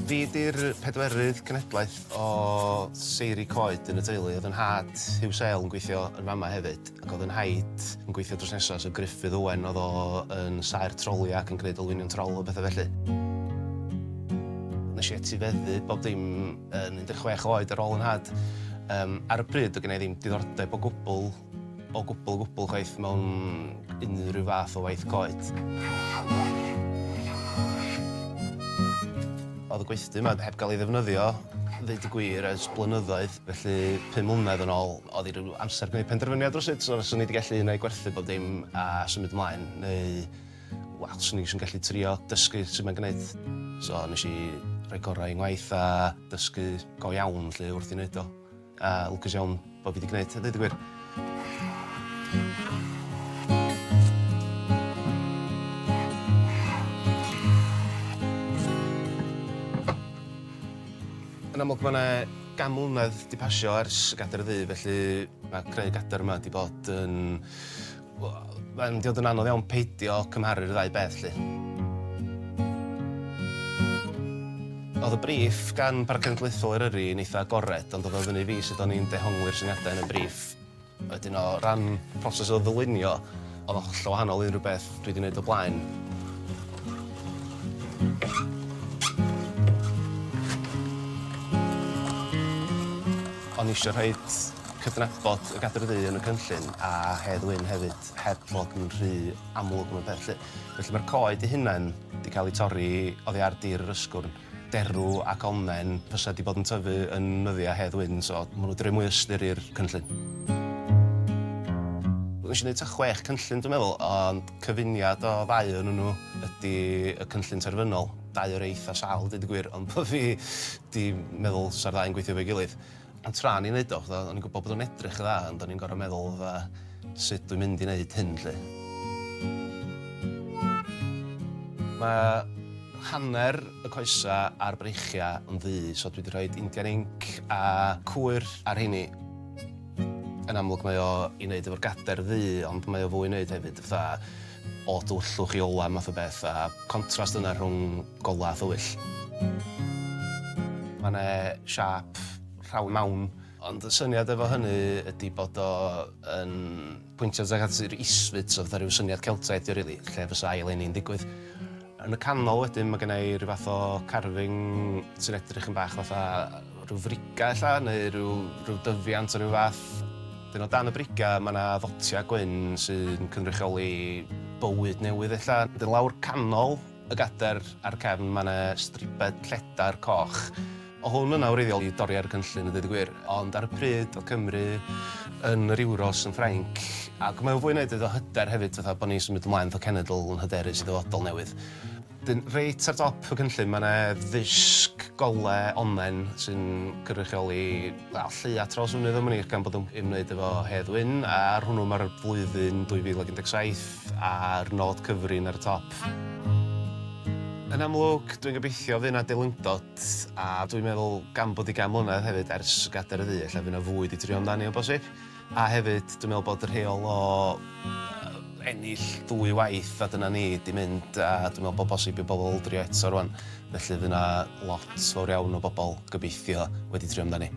Fi di'r pedwerydd cenedlaeth o seiri coed yn y teulu. Oedd yn nhad Hugh Sale yn gweithio yn fama hefyd, ac oedd yn nhaid yn gweithio dros nesaf, so Gruffydd Owen oedd o yn saer troli ac yn gwneud olwynion trol o bethau felly. Nes i etifeddu bob dim yn 16 oed ar ôl yn nhad. Ar y pryd, oedd gen i ddim diddordeb o gwbl chwaith mewn unrhyw fath o waith coed. Oedd y gweithdy yma heb gael ei ddefnyddio, ddeud y gwir, ers blynyddoedd, felly 5 mlynedd yn ôl, oedd hi ryw amser gwneud penderfyniad rwsyd, so swn i wedi gallu gwneud gwerthu bob dim a symud ymlaen, neu, wel, swn i'n gallu trio dysgu sut mae'n gwneud. So nes i rhoi gorau i'n ngwaith a dysgu go iawn lle wrth i wneud o. A lwcus iawn bod fi wedi gwneud, a ddeud y gwir. Yn amlwg mae yna gan mlynedd wedi pasio ers Gadair y Ddu, felly mae creu Gadair yma wedi bod yn... Mae'n dod yn anodd iawn peidio cymharu'r ddau beth, lly. Oedd y briff gan Parc Genedlaethol Eryri yn eitha agored, ond oedd o fyny fi sut o'n i'n dehongli'r syniadau yn y briff. Wedyn o ran proses o ddylunio, oedd o'n hollol wahanol unrhyw beth dwi wedi gwneud o blaen. O'n i eisiau rhoi cydnabod y Gadair y Ddu yn y cynllun a Hedd Wyn hefyd, heb fod yn rhy amlwg yn y peth. Felly mae'r coed eu hunain wedi cael ei torri oddi ar dir yr ysgwrn. Derw ac onnen fysa wedi bod yn tyfu yn nyddiau Hedd Wyn, so maen nhw wedi rhoi mwy o ystyr i'r cynllun. Nes i wneud 6 cynllun, dwi'n meddwl, ond cyfuniad o 2 o'n nhw ydy y cynllun terfynol. 2 o'r eitha sal, dweud y gwir, ond bod fi wedi meddwl sa'r 2 yn gweithio fo'i gilydd. Ond tra ni'n neud o, o'n i'n gwybod bod o'n edrych y dda, ond o'n i'n gorfod meddwl sut dwi'n mynd i wneud hyn, lly. Mae hanner y coesa a'r breichia yn ddu, so dwi wedi rhoi Indian ink a cwyr ar heini. Yn amlwg mae o i wneud efo'r Gadair ddu, ond mae o fwy i wneud hefyd, fatha o dwllwch i ola math o beth, a contrast yna rhwng gola a thywyll. Mae yna siap rhaw mawn, ond y syniad efo hynny ydy bod o yn pwyntio at yr isfyd, so fatha rhyw syniad Celtaidd, rili, lle fysa ail-leni'n digwydd. Yn y canol wedyn, mae gen i ryw fath o carving sy'n edrych yn bach fatha rhyw friga, neu rhyw dyfiant o ryw fath. Dyn o dan y briga, mae yna ddotia gwyn sy'n cynrychioli bywyd newydd, Dyn lawr canol y Gadair a'r cefn, mae yna stribed lledar coch. O hwn yna wreiddiol i dorri ar y cynllun, y dweud y gwir, ond ar y pryd o Cymru yn yr Euros yn Ffrainc, ac mae'n fwy wneud iddo hyder hefyd, fatha bod ni'n symud ymlaen o cenedl yn hyderus i ddyfodol newydd. Reit ar dop y cynllun, mae yna ddisg golau onnen sy'n cynrychioli lleia tros mynydd o mynydd gan bod yn ymwneud efo Hedd Wyn, a ar hwnnw mae'r flwyddyn 2017 a'r nod cyfrin ar y top. Yn amlwg, dwi'n gobeithio fydd yna delyngdod, a dwi'n meddwl gan bod i gan mlynedd hefyd ers Gadair y Ddu, lle fydd yna fwy wedi trio amdani o bosib. A hefyd, dwi'n meddwl bod yr rheol o ennill 2 waith a dyna ni wedi mynd, a dwi'n meddwl bod bosib i bobl drio eto rwan. Felly fydd yna lot fawr iawn o bobl gobeithio wedi trio amdani.